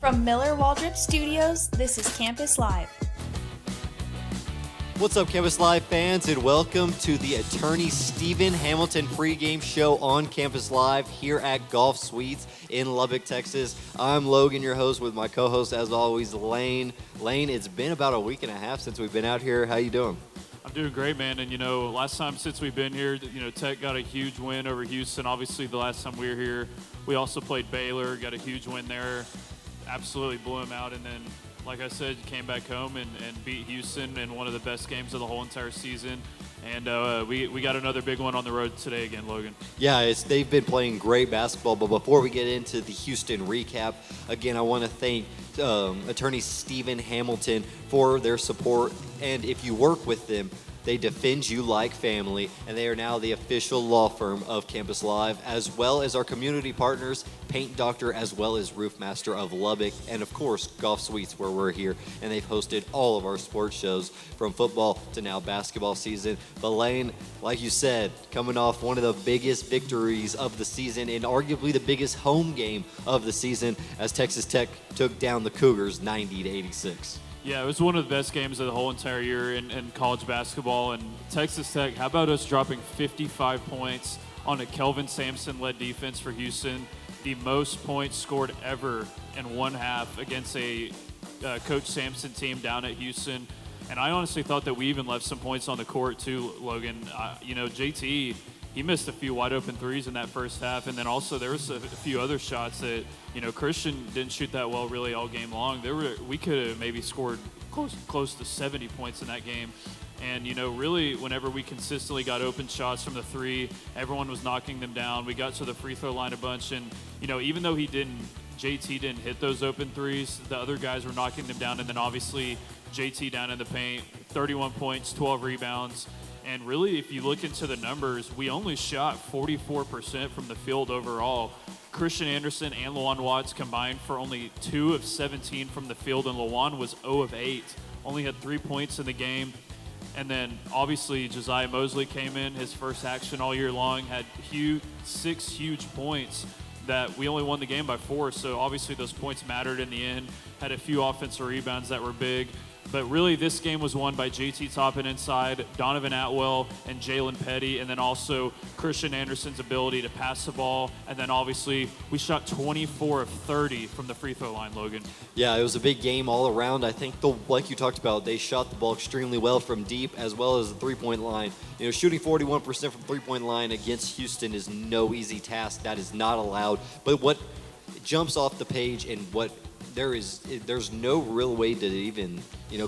From Miller Waldrop Studios, this is Campus Live. What's up, Campus Live fans, and welcome to the Attorney Stephen Hamilton pregame show on Campus Live here at GolfSuites in Lubbock, Texas. I'm Logan, your host, with my co-host, as always, Lane. Lane, it's been about a week and a half since we've been out here. How you doing? I'm doing great, man. And, last time since we've been here, Tech got a huge win over Houston. Obviously, the last time we were here, we also played Baylor, got a huge win there. Absolutely blew them out. And then, like I said, came back home and beat Houston in one of the best games of the whole entire season. And we got another big one on the road today again, Logan. Yeah, they've been playing great basketball. But before we get into the Houston recap, again, I want to thank Attorney Stephen Hamilton for their support. And if you work with them, they defend you like family, and they are now the official law firm of Campus Live, as well as our community partners, Paint Doctor, as well as Roof Master of Lubbock, and of course, GolfSuites, where we're here, and they've hosted all of our sports shows from football to now basketball season. But Lane, like you said, coming off one of the biggest victories of the season and arguably the biggest home game of the season as Texas Tech took down the Cougars 90-86. Yeah, it was one of the best games of the whole entire year in college basketball. And Texas Tech, how about us dropping 55 points on a Kelvin Sampson-led defense for Houston? The most points scored ever in one half against a Coach Sampson team down at Houston. And I honestly thought that we even left some points on the court too, Logan. JT, he missed a few wide open threes in that first half. And then also there was a few other shots that, Christian didn't shoot that well really all game long. We could have maybe scored close to 70 points in that game. And, really whenever we consistently got open shots from the three, everyone was knocking them down. We got to the free throw line a bunch. And, even though JT didn't hit those open threes, the other guys were knocking them down. And then obviously JT down in the paint, 31 points, 12 rebounds. And really, if you look into the numbers, we only shot 44% from the field overall. Christian Anderson and Lawan Watts combined for only 2 of 17 from the field, and Lawan was 0 of 8, only had 3 points in the game. And then, obviously, Josiah Mosley came in, his first action all year long, had 6 huge points that we only won the game by 4. So, obviously, those points mattered in the end, had a few offensive rebounds that were big. But really, this game was won by JT Toppin inside, Donovan Atwell, and Jalen Petty, and then also Christian Anderson's ability to pass the ball. And then, obviously, we shot 24 of 30 from the free throw line, Logan. Yeah, it was a big game all around. I think, like you talked about, they shot the ball extremely well from deep as well as the three-point line. Shooting 41% from three-point line against Houston is no easy task. That is not allowed. But what jumps off the page and what there's no real way to even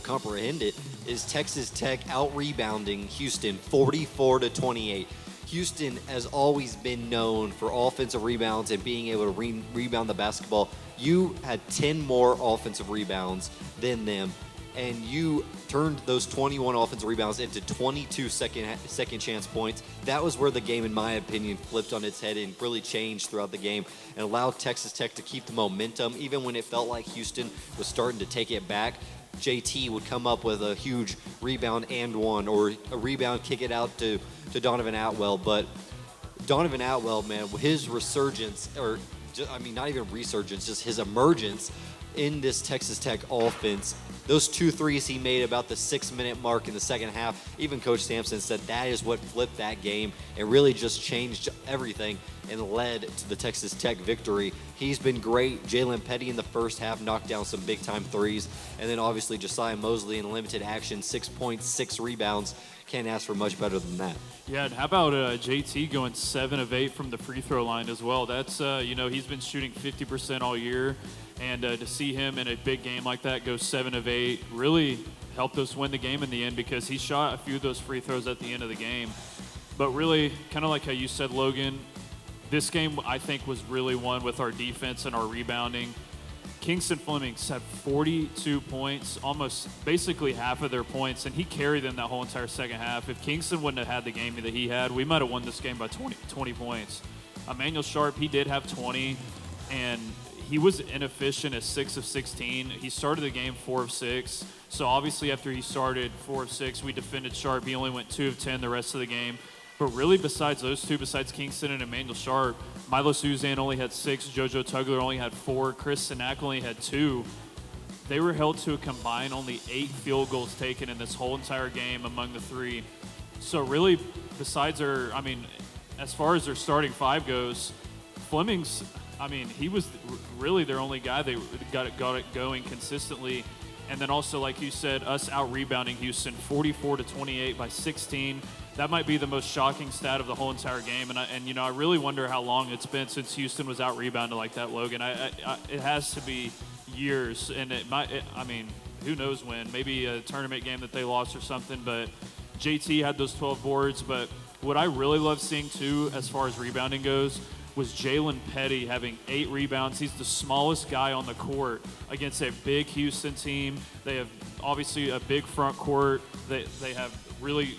comprehend it is Texas Tech out-rebounding Houston 44-28. Houston has always been known for offensive rebounds and being able to rebound the basketball. You had 10 more offensive rebounds than them, and you turned those 21 offensive rebounds into 22 second chance points. That was where the game, in my opinion, flipped on its head and really changed throughout the game and allowed Texas Tech to keep the momentum. Even when it felt like Houston was starting to take it back, JT would come up with a huge rebound and one, or a rebound, kick it out to Donovan Atwell. But Donovan Atwell, man, his resurgence, not even resurgence, just his emergence in this Texas Tech offense. Those 2 threes he made about the 6-minute mark in the second half, even Coach Sampson said that is what flipped that game and really just changed everything and led to the Texas Tech victory. He's been great. Jalen Petty in the first half knocked down some big-time threes. And then obviously Josiah Mosley in limited action, 6 points, 6 rebounds. Can't ask for much better than that. Yeah, and how about JT going 7 of 8 from the free throw line as well? That's, he's been shooting 50% all year. And to see him in a big game like that go 7 of 8 really helped us win the game in the end, because he shot a few of those free throws at the end of the game. But really, kind of like how you said, Logan, this game I think was really won with our defense and our rebounding. Kingston Fleming had 42 points, almost basically half of their points, and he carried them that whole entire second half. If Kingston wouldn't have had the game that he had, we might have won this game by 20 points. Emmanuel Sharp, he did have 20, and he was inefficient at 6 of 16. He started the game 4 of 6. So obviously after he started 4 of 6, we defended Sharp. He only went 2 of 10 the rest of the game. But really, besides those two, besides Kingston and Emmanuel Sharp, Milo Suzanne only had 6, JoJo Tugler only had 4, Chris Sinak only had 2. They were held to a combined only 8 field goals taken in this whole entire game among the 3. So really, besides as far as their starting 5 goes, Fleming's, he was really their only guy. They got it going consistently. And then also, like you said, us out-rebounding Houston 44-28 by 16. That might be the most shocking stat of the whole entire game. And I really wonder how long it's been since Houston was out-rebounded like that, Logan. It has to be years, and who knows when? Maybe a tournament game that they lost or something. But JT had those 12 boards. But what I really love seeing too, as far as rebounding goes, was Jalen Petty having 8 rebounds. He's the smallest guy on the court against a big Houston team. They have obviously a big front court. They have really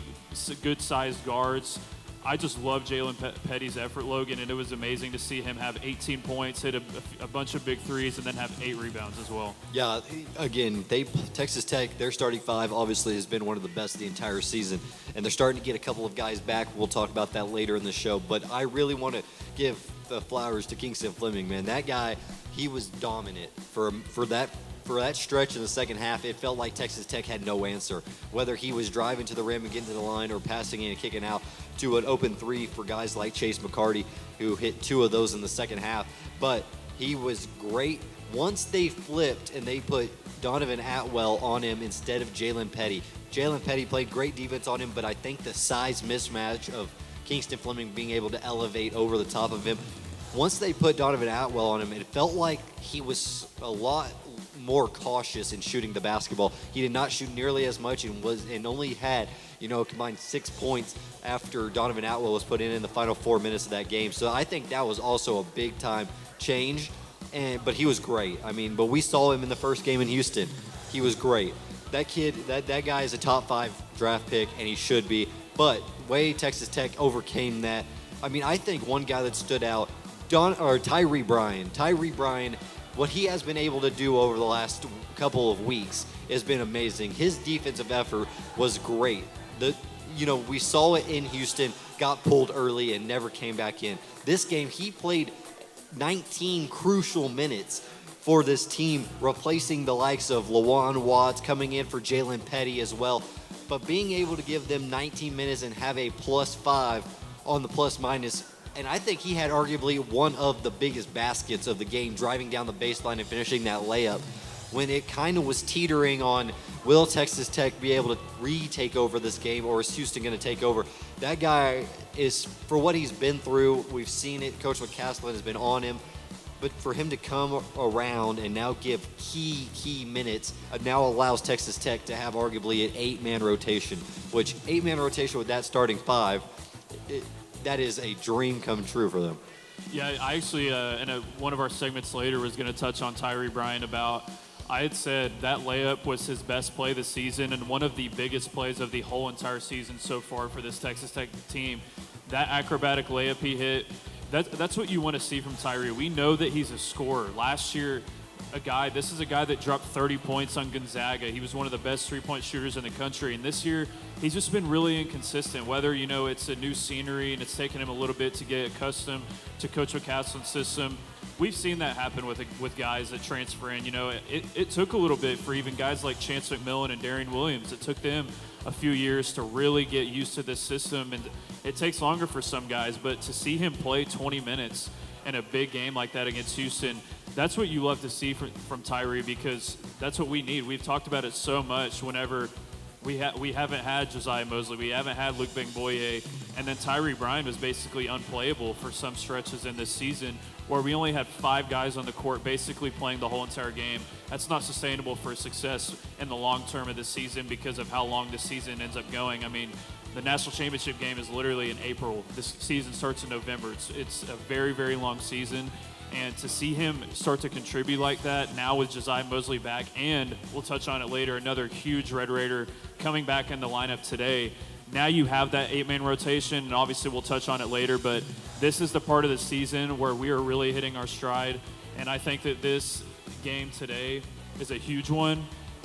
good-sized guards. I just love Jalen Petty's effort, Logan, and it was amazing to see him have 18 points, hit a bunch of big threes, and then have 8 rebounds as well. Yeah, again, Texas Tech, their starting 5 obviously has been one of the best the entire season, and they're starting to get a couple of guys back. We'll talk about that later in the show, but I really want to give the flowers to Kingston Fleming, man. That guy, he was dominant for that stretch in the second half. It felt like Texas Tech had no answer, whether he was driving to the rim and getting to the line or passing in and kicking out to an open 3 for guys like Chase McCarty, who hit 2 of those in the second half. But he was great. Once they flipped and they put Donovan Atwell on him instead of Jalen Petty. Jalen Petty played great defense on him, but I think the size mismatch of Kingston Fleming being able to elevate over the top of him, once they put Donovan Atwell on him, it felt like he was a lot more cautious in shooting the basketball. He did not shoot nearly as much and only had, a combined 6 points after Donovan Atwell was put in the final 4 minutes of that game. So I think that was also a big time change. But he was great. But we saw him in the first game in Houston. He was great. That kid, that guy is a top 5 draft pick, and he should be. But way Texas Tech overcame that. I think one guy that stood out, Tyree Bryan. Tyree Bryan, what he has been able to do over the last couple of weeks has been amazing. His defensive effort was great. We saw it in Houston, got pulled early and never came back in. This game, he played 19 crucial minutes for this team, replacing the likes of Lawan Watts, coming in for Jalen Petty as well. But being able to give them 19 minutes and have a +5 on the plus-minus, and I think he had arguably one of the biggest baskets of the game, driving down the baseline and finishing that layup when it kind of was teetering on, will Texas Tech be able to retake over this game, or is Houston going to take over? That guy is, for what he's been through, we've seen it. Coach McCaslin has been on him. But for him to come around and now give key minutes now allows Texas Tech to have arguably an 8-man rotation, which 8-man rotation with that starting 5, that is a dream come true for them. Yeah, I actually, in one of our segments later, was going to touch on Tyree Bryan about, I had said that layup was his best play this season and one of the biggest plays of the whole entire season so far for this Texas Tech team. That acrobatic layup he hit, that's what you want to see from Tyree. We know that he's a scorer. Last year, this is a guy that dropped 30 points on Gonzaga. He was one of the best 3-point shooters in the country. And this year, he's just been really inconsistent. Whether, it's a new scenery and it's taken him a little bit to get accustomed to Coach McCaslin's system. We've seen that happen with guys that transfer in. It took a little bit for even guys like Chance McMillan and Darian Williams. It took them a few years to really get used to this system, and it takes longer for some guys. But to see him play 20 minutes in a big game like that against Houston, that's what you love to see from Tyree, because that's what we need. We've talked about it so much whenever we haven't had Josiah Mosley, we haven't had Luke Bengboye, and then Tyree Bryan was basically unplayable for some stretches in this season where we only had 5 guys on the court basically playing the whole entire game. That's not sustainable for success in the long term of the season because of how long this season ends up going. The national championship game is literally in April. This season starts in November. It's a very, very long season. And to see him start to contribute like that now with Josiah Mosley back, and we'll touch on it later, another huge Red Raider coming back in the lineup today. Now you have that 8-man rotation, and obviously we'll touch on it later, but this is the part of the season where we are really hitting our stride. And I think that this game today is a huge one,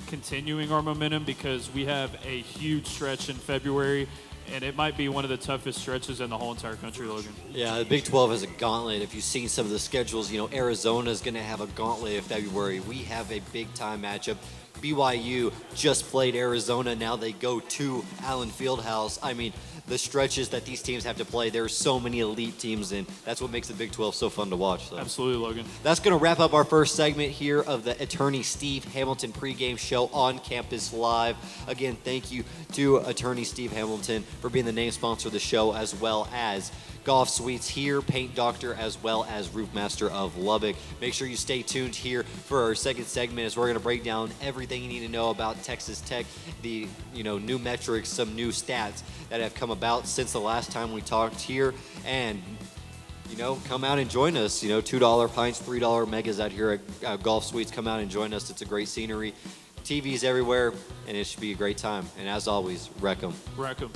continuing our momentum, because we have a huge stretch in February and it might be one of the toughest stretches in the whole entire country, Logan. Yeah, the Big 12 has a gauntlet. If you've seen some of the schedules, Arizona is going to have a gauntlet in February. We have a big-time matchup. BYU just played Arizona. Now they go to Allen Fieldhouse. I mean, the stretches that these teams have to play, there are so many elite teams, and that's what makes the Big 12 so fun to watch. So. Absolutely, Logan. That's going to wrap up our first segment here of the Attorney Steve Hamilton pregame show on Campus Live. Again, thank you to Attorney Steve Hamilton for being the name sponsor of the show, as well as Golf Suites here, Paint Doctor, as well as Roof Master of Lubbock. Make sure you stay tuned here for our second segment as we're going to break down everything you need to know about Texas Tech, the new metrics, some new stats that have come about since the last time we talked here, and come out and join us. $2 pints, $3 megas out here at Golf Suites. Come out and join us. It's a great scenery. TVs everywhere, and it should be a great time. And as always, wreck 'em. Wreck 'em.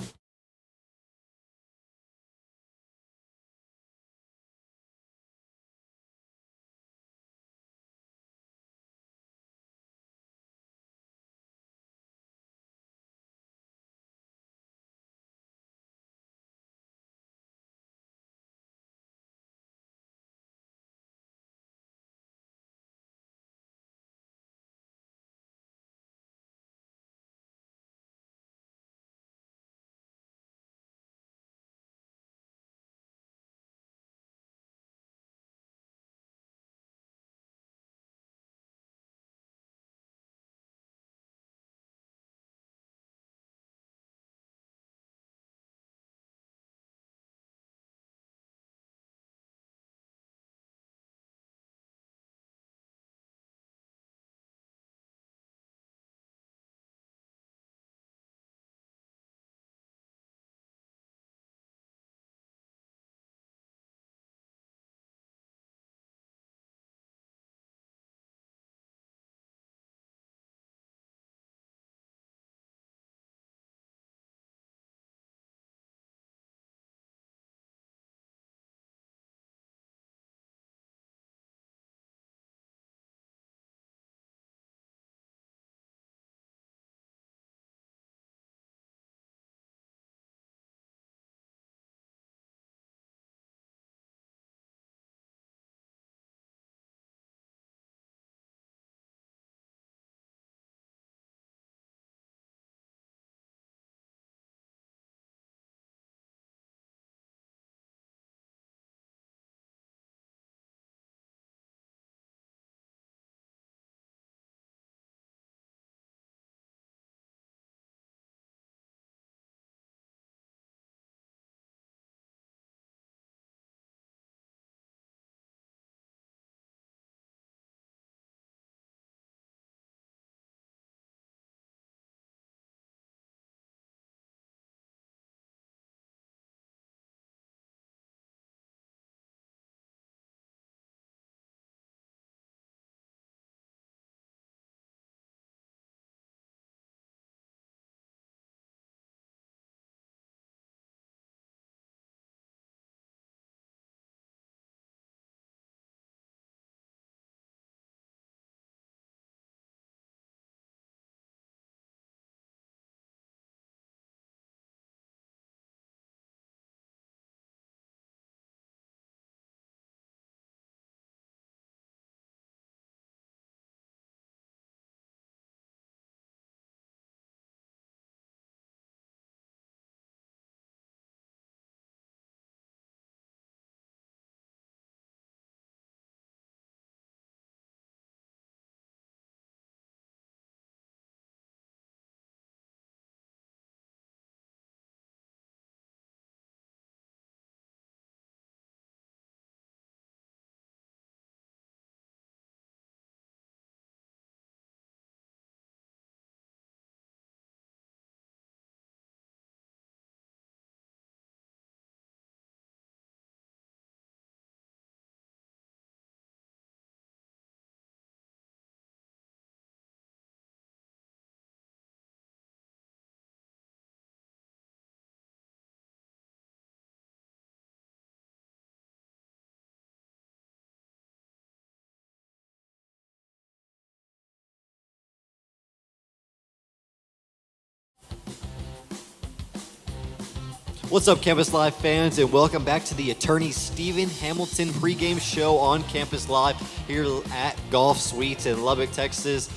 What's up, Campus Live fans, and welcome back to the Attorney Stephen Hamilton pregame show on Campus Live here at GolfSuites in Lubbock, Texas.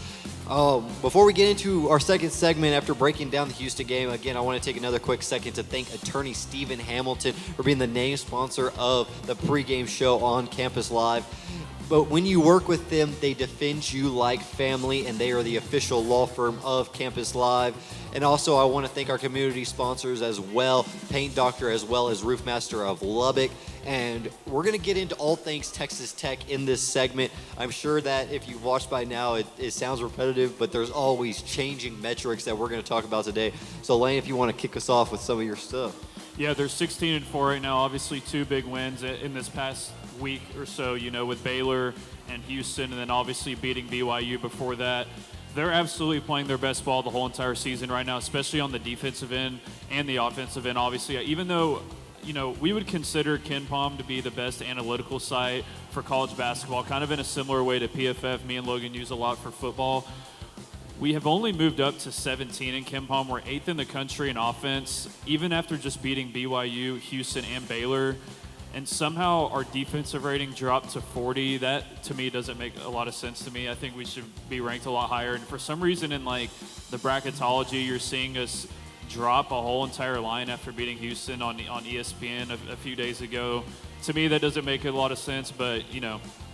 Before we get into our second segment after breaking down the Houston game, again, I want to take another quick second to thank Attorney Stephen Hamilton for being the name sponsor of the pregame show on Campus Live. But when you work with them, they defend you like family, and they are the official law firm of Campus Live. And also, I want to thank our community sponsors as well, Paint Doctor as well as Roof Master of Lubbock. And we're going to get into all things Texas Tech in this segment. I'm sure that if you've watched by now, it sounds repetitive, but there's always changing metrics that we're going to talk about today. So, Lane, if you want to kick us off with some of your stuff. Yeah, they're 16-4 right now. Obviously, two big wins in this past week or so, with Baylor and Houston, and then obviously beating BYU before that. They're absolutely playing their best ball the whole entire season right now, especially on the defensive end and the offensive end, obviously. Even though, we would consider KenPom to be the best analytical site for college basketball, kind of in a similar way to PFF. Me and Logan use a lot for football. We have only moved up to 17 in KenPom. We're 8th in the country in offense, even after just beating BYU, Houston, and Baylor. And somehow our defensive rating dropped to 40. That, to me, doesn't make a lot of sense to me. I think we should be ranked a lot higher. And for some reason in, the bracketology, you're seeing us drop a whole entire line after beating Houston on ESPN a few days ago. To me, that doesn't make a lot of sense, but,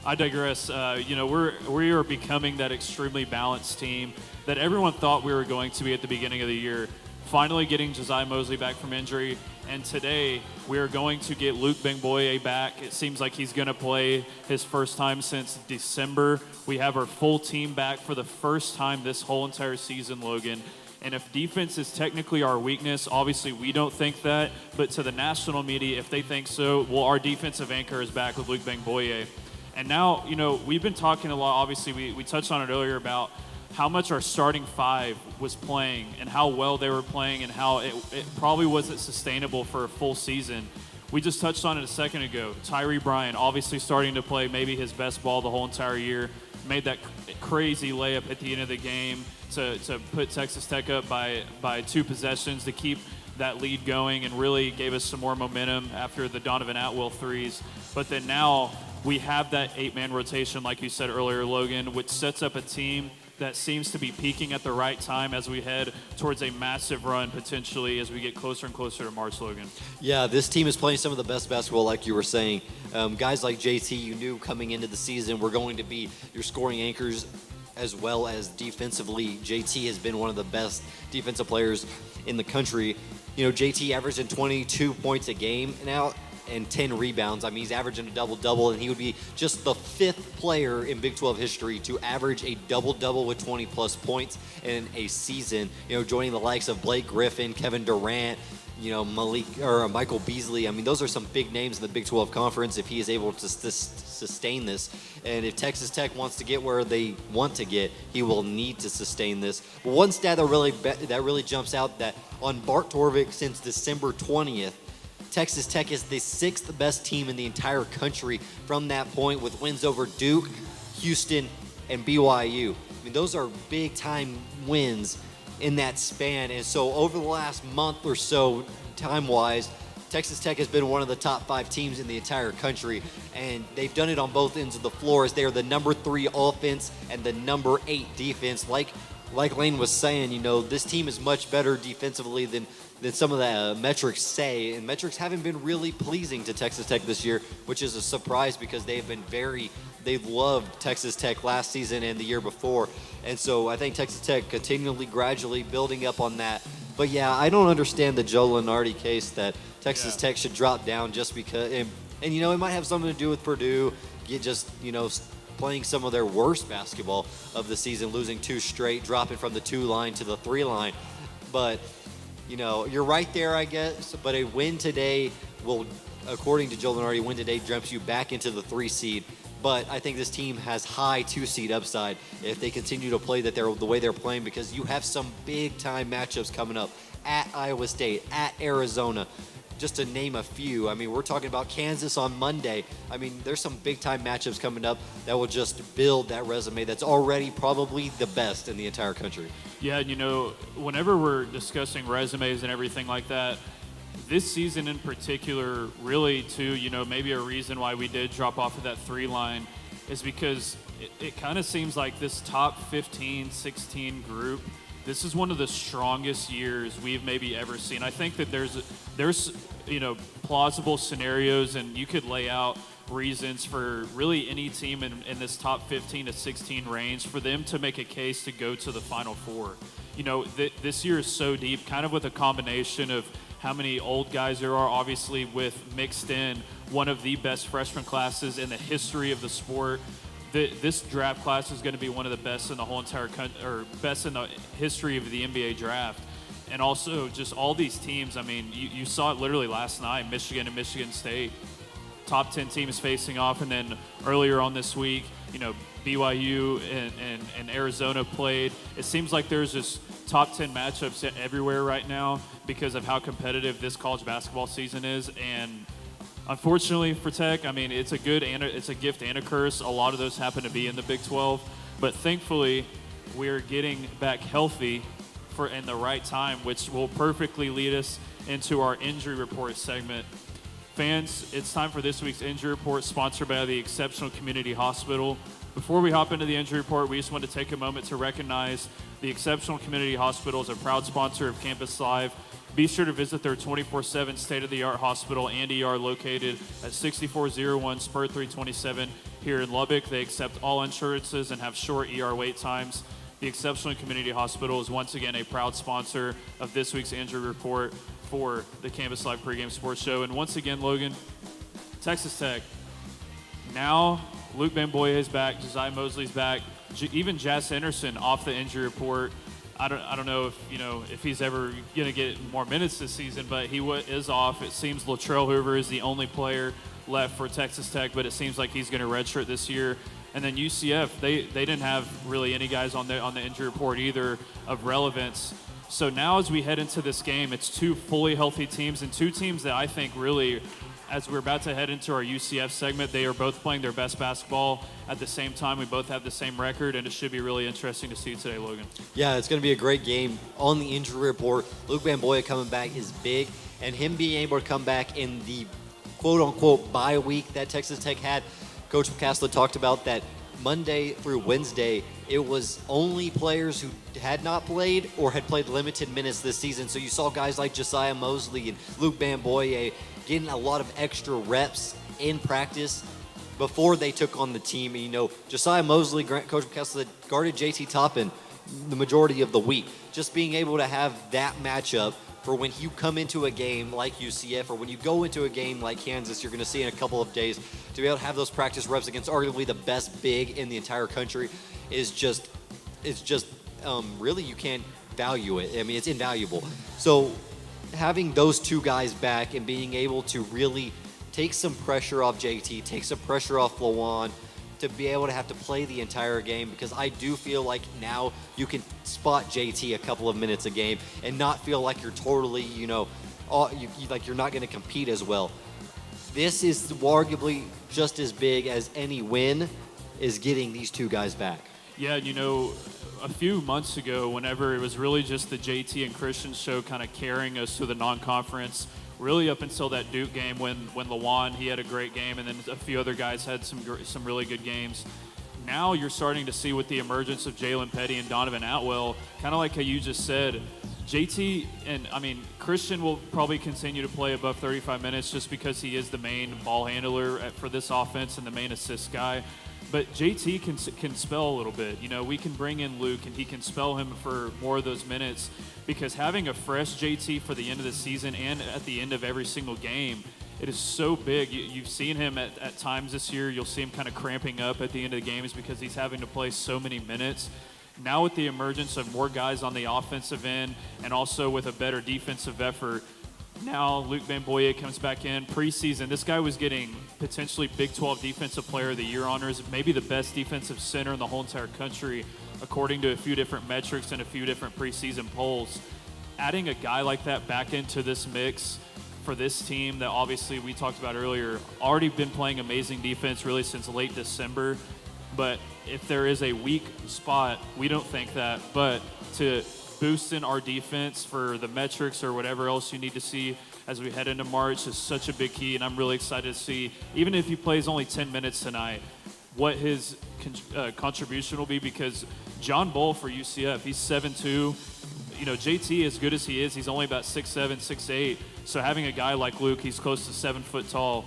I digress. We are becoming that extremely balanced team that everyone thought we were going to be at the beginning of the year. Finally getting Josiah Mosley back from injury, and today we are going to get Luke Bengboye back. It seems like he's going to play his first time since December. We have our full team back for the first time this whole entire season, Logan. And if defense is technically our weakness, obviously we don't think that, but to the national media, if they think so, well, our defensive anchor is back with Luke Bengboye. And now, we've been talking a lot, obviously we touched on it earlier about how much our starting five was playing and how well they were playing and how it probably wasn't sustainable for a full season. We just touched on it a second ago. Tyree Bryan obviously starting to play maybe his best ball the whole entire year, made that crazy layup at the end of the game to put Texas Tech up by 2 possessions to keep that lead going, and really gave us some more momentum after the Donovan Atwell threes. But then now we have that 8-man rotation, like you said earlier, Logan, which sets up a team that seems to be peaking at the right time as we head towards a massive run potentially as we get closer and closer to March, Logan. Yeah, this team is playing some of the best basketball, like you were saying. Guys like JT, you knew coming into the season were going to be your scoring anchors as well as defensively. JT has been one of the best defensive players in the country. JT averaging 22 points a game now and 10 rebounds. I mean, he's averaging a double-double, and he would be just the 5th player in Big 12 history to average a double-double with 20-plus points in a season, joining the likes of Blake Griffin, Kevin Durant, Michael Beasley. I mean, those are some big names in the Big 12 Conference if he is able to sustain this. And if Texas Tech wants to get where they want to get, he will need to sustain this. But one stat that really jumps out, that on Bart Torvik since December 20th, Texas Tech is the 6th best team in the entire country from that point, with wins over Duke, Houston, and BYU. I mean, those are big-time wins in that span. And so over the last month or so, time-wise, Texas Tech has been one of the top 5 teams in the entire country, and they've done it on both ends of the floor, as they are the number 3 offense and the number 8 defense. Like Lane was saying, this team is much better defensively than some of the metrics say, and metrics haven't been really pleasing to Texas Tech this year, which is a surprise because they've loved Texas Tech last season and the year before. And so I think Texas Tech continually, gradually building up on that. But yeah, I don't understand the Joe Lunardi case that Texas Tech should drop down just because, and it might have something to do with Purdue, playing some of their worst basketball of the season, losing 2 straight, dropping from the 2 line to the 3 line. But you're right there, I guess, but a win today will, according to Joe Lunardi, win today jumps you back into the 3 seed. But I think this team has high 2 seed upside if they continue to play the way they're playing, because you have some big-time matchups coming up at Iowa State, at Arizona, just to name a few. I mean, we're talking about Kansas on Monday. I mean, there's some big-time matchups coming up that will just build that resume that's already probably the best in the entire country. Yeah, whenever we're discussing resumes and everything like that, this season in particular, really too, maybe a reason why we did drop off of that 3 line is because it kind of seems like this top 15, 16 group, this is one of the strongest years we've maybe ever seen. I think that there's plausible scenarios, and you could lay out reasons for really any team in this top 15 to 16 range for them to make a case to go to the Final Four. This year is so deep, kind of with a combination of how many old guys there are, obviously with mixed in one of the best freshman classes in the history of the sport. This draft class is going to be one of the best in the whole entire country, or best in the history of the NBA draft. And also just all these teams, I mean, you saw it literally last night, Michigan and Michigan State, top 10 teams facing off. And then earlier on this week, BYU and Arizona played. It seems like there's just top 10 matchups everywhere right now because of how competitive this college basketball season is. And unfortunately for Tech, I mean, it's a gift and a curse. A lot of those happen to be in the Big 12, but thankfully we're getting back healthy in the right time, which will perfectly lead us into our injury report segment. Fans, it's time for this week's injury report, sponsored by the Exceptional Community Hospital. Before we hop into the injury report, we just want to take a moment to recognize the Exceptional Community Hospital as a proud sponsor of Campus Live. Be sure to visit their 24/7 state-of-the-art hospital and ER located at 6401 Spur 327 here in Lubbock. They accept all insurances and have short ER wait times. The Exceptional Community Hospital is once again a proud sponsor of this week's injury report for the Campus Live pregame sports show. And once again, Logan, Texas Tech. Now Luke Bamboye is back, Josiah Mosley's back, even Jas Henderson off the injury report. I don't know if he's ever going to get more minutes this season, but he is off. It seems Latrell Hoover is the only player left for Texas Tech, but it seems like he's going to redshirt this year. And then UCF, they didn't have really any guys on the injury report either of relevance. So now as we head into this game, it's 2 fully healthy teams and 2 teams that I think really, as we're about to head into our UCF segment, they are both playing their best basketball at the same time. We both have the same record, and it should be really interesting to see today, Logan. Yeah, it's going to be a great game. On the injury report, Luke Bamboye coming back is big, and him being able to come back in the quote-unquote bye week that Texas Tech had, Coach McCaslin talked about that Monday through Wednesday, it was only players who had not played or had played limited minutes this season. So you saw guys like Josiah Mosley and Luke Bamboye getting a lot of extra reps in practice before they took on the team. And, Josiah Mosley, Coach McCaslin, guarded JT Toppin the majority of the week. Just being able to have that matchup for when you come into a game like UCF or when you go into a game like Kansas, you're going to see in a couple of days, to be able to have those practice reps against arguably the best big in the entire country really, you can't value it. I mean, it's invaluable. So having those 2 guys back and being able to really take some pressure off JT, take some pressure off Lawan, to be able to have to play the entire game, because I do feel like now you can spot JT a couple of minutes a game and not feel like you're totally, like you're not going to compete as well. This is arguably just as big as any win is getting these 2 guys back. Yeah, a few months ago, whenever it was really just the JT and Christian show kind of carrying us to the non-conference, really up until that Duke game when Lawan, he had a great game, and then a few other guys had some really good games. Now you're starting to see with the emergence of Jalen Petty and Donovan Atwell, kind of like how you just said, JT and, Christian will probably continue to play above 35 minutes just because he is the main ball handler for this offense and the main assist guy. But JT can spell a little bit. We can bring in Luke, and he can spell him for more of those minutes, because having a fresh JT for the end of the season and at the end of every single game, it is so big. You've seen him at times this year. You'll see him kind of cramping up at the end of the games because he's having to play so many minutes. Now with the emergence of more guys on the offensive end and also with a better defensive effort, now Luke Bamboye comes back in preseason. This guy was getting potentially Big 12 Defensive Player of the Year honors, maybe the best defensive center in the whole entire country, according to a few different metrics and a few different preseason polls. Adding a guy like that back into this mix for this team that obviously we talked about earlier, already been playing amazing defense really since late December. But if there is a weak spot, we don't think that, but to boosting our defense for the metrics or whatever else you need to see as we head into March is such a big key, and I'm really excited to see, even if he plays only 10 minutes tonight, what his contribution will be, because John Bull for UCF, he's 7'2". You know, JT, as good as he is, he's only about 6'7", 6'8". So having a guy like Luke, he's close to 7 foot tall,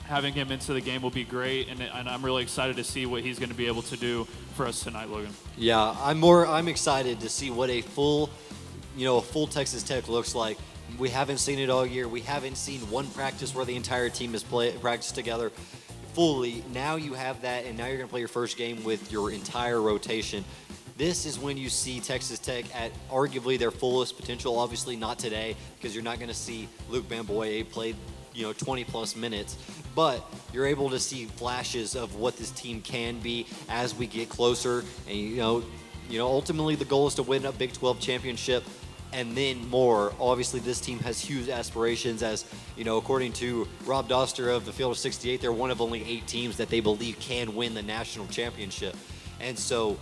having him into the game will be great, and I'm really excited to see what he's going to be able to do for us tonight, Logan. Yeah, I'm excited to see what a full Texas Tech looks like. We haven't seen it all year. We haven't seen one practice where the entire team has practiced together fully. Now you have that, and now you're going to play your first game with your entire rotation. This is when you see Texas Tech at arguably their fullest potential. Obviously not today, because you're not going to see Luke Bamboye play 20-plus minutes. But you're able to see flashes of what this team can be as we get closer. And, ultimately the goal is to win a Big 12 championship and then more. Obviously, this team has huge aspirations as, according to Rob Doster of the Field of 68, they're one of only 8 teams that they believe can win the national championship. And so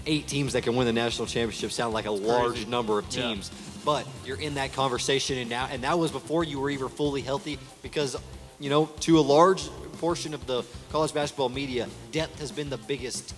8 teams that can win the national championship sound like a large number of teams. Yeah. But you're in that conversation, and that was before you were even fully healthy, because, to a large portion of the college basketball media, depth has been the biggest,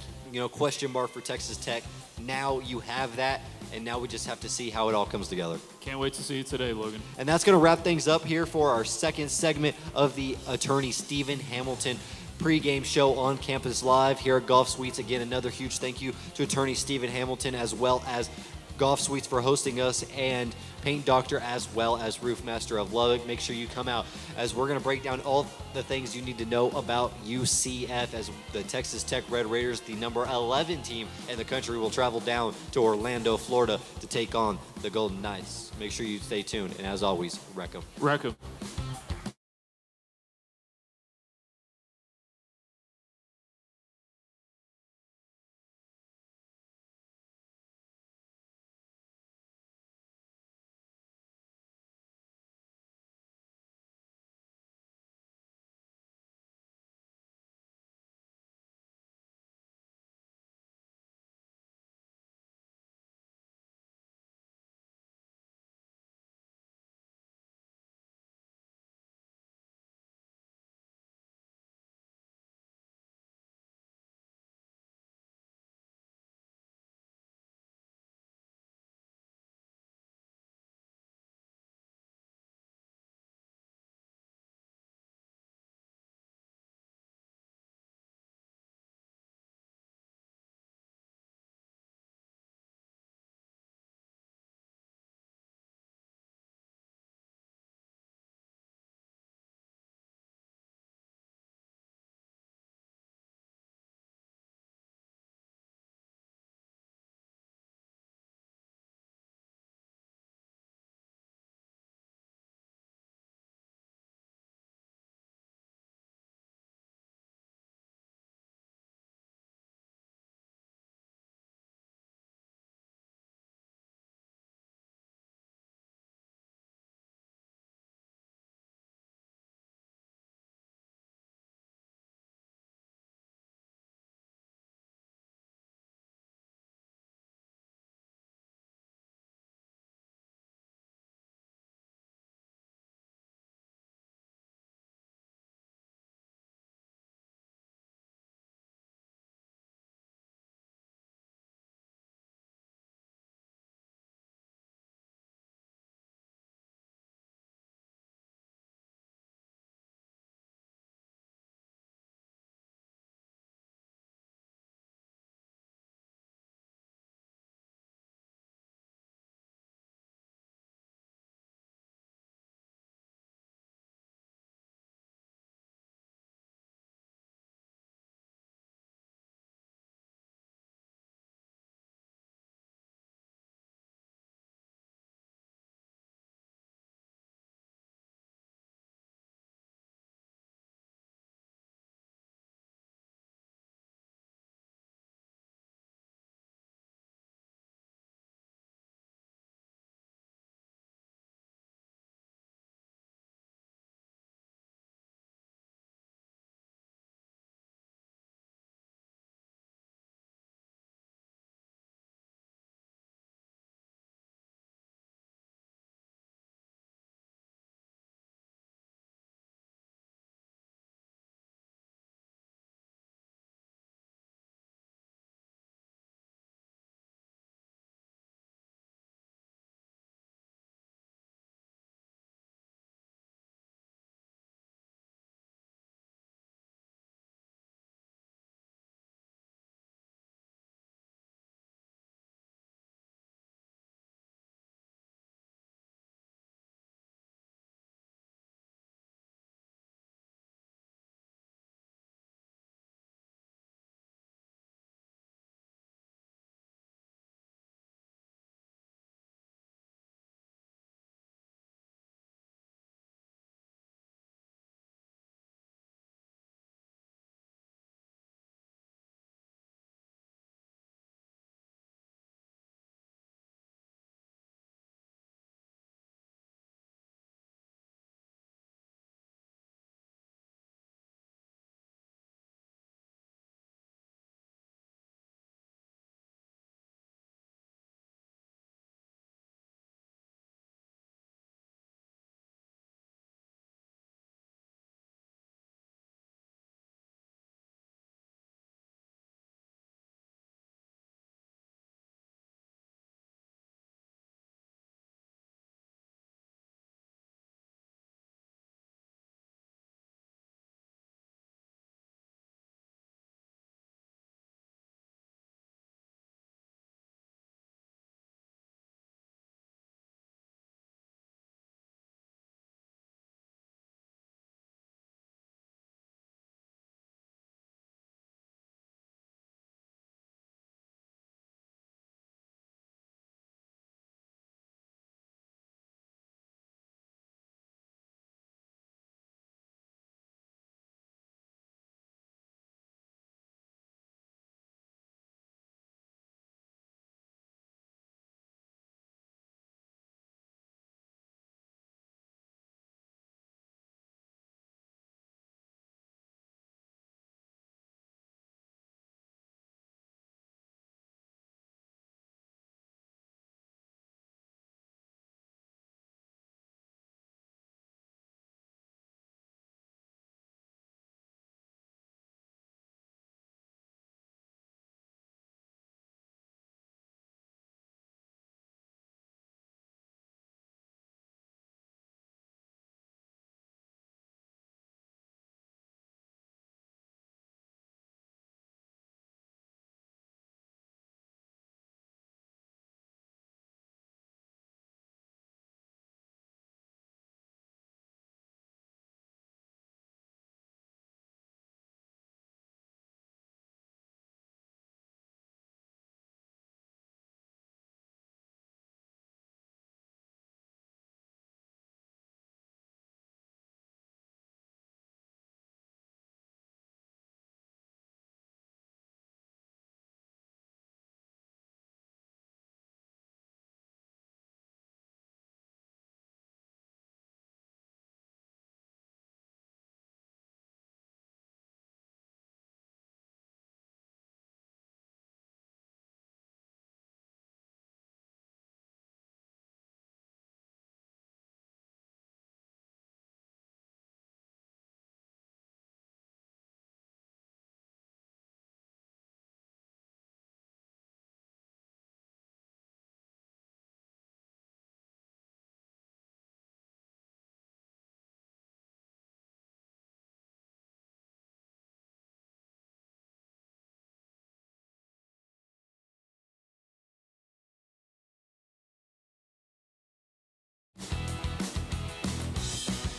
question mark for Texas Tech. Now you have that, and now we just have to see how it all comes together. Can't wait to see you today, Logan. And that's going to wrap things up here for our second segment of the Attorney Stephen Hamilton pregame show on Campus Live here at GolfSuites. Again, another huge thank you to Attorney Stephen Hamilton, as well as GolfSuites for hosting us, and Paint Doctor, as well as Roof Master of Lubbock. Make sure you come out, as we're going to break down all the things you need to know about UCF, as the Texas Tech Red Raiders, the number 11 team in the country, will travel down to Orlando, Florida to take on the Golden Knights. Make sure you stay tuned, and as always, wreck 'em. Wreck 'em.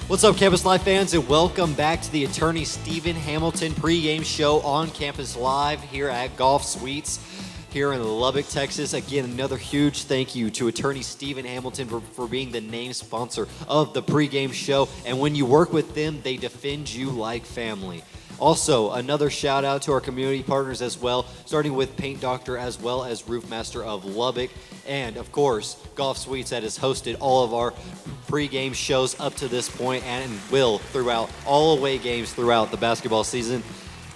What's up, Campus Live fans, and welcome back to the Attorney Stephen Hamilton pregame show on Campus Live here at GolfSuites here in Lubbock, Texas. Again, another huge thank you to Attorney Stephen Hamilton for being the name sponsor of the pregame show. And when you work with them, they defend you like family. Also, another shout out to our community partners as well, starting with Paint Doctor as well as Roof Master of Lubbock. And of course, GolfSuites that has hosted all of our pregame shows up to this point and will throughout all away games throughout the basketball season.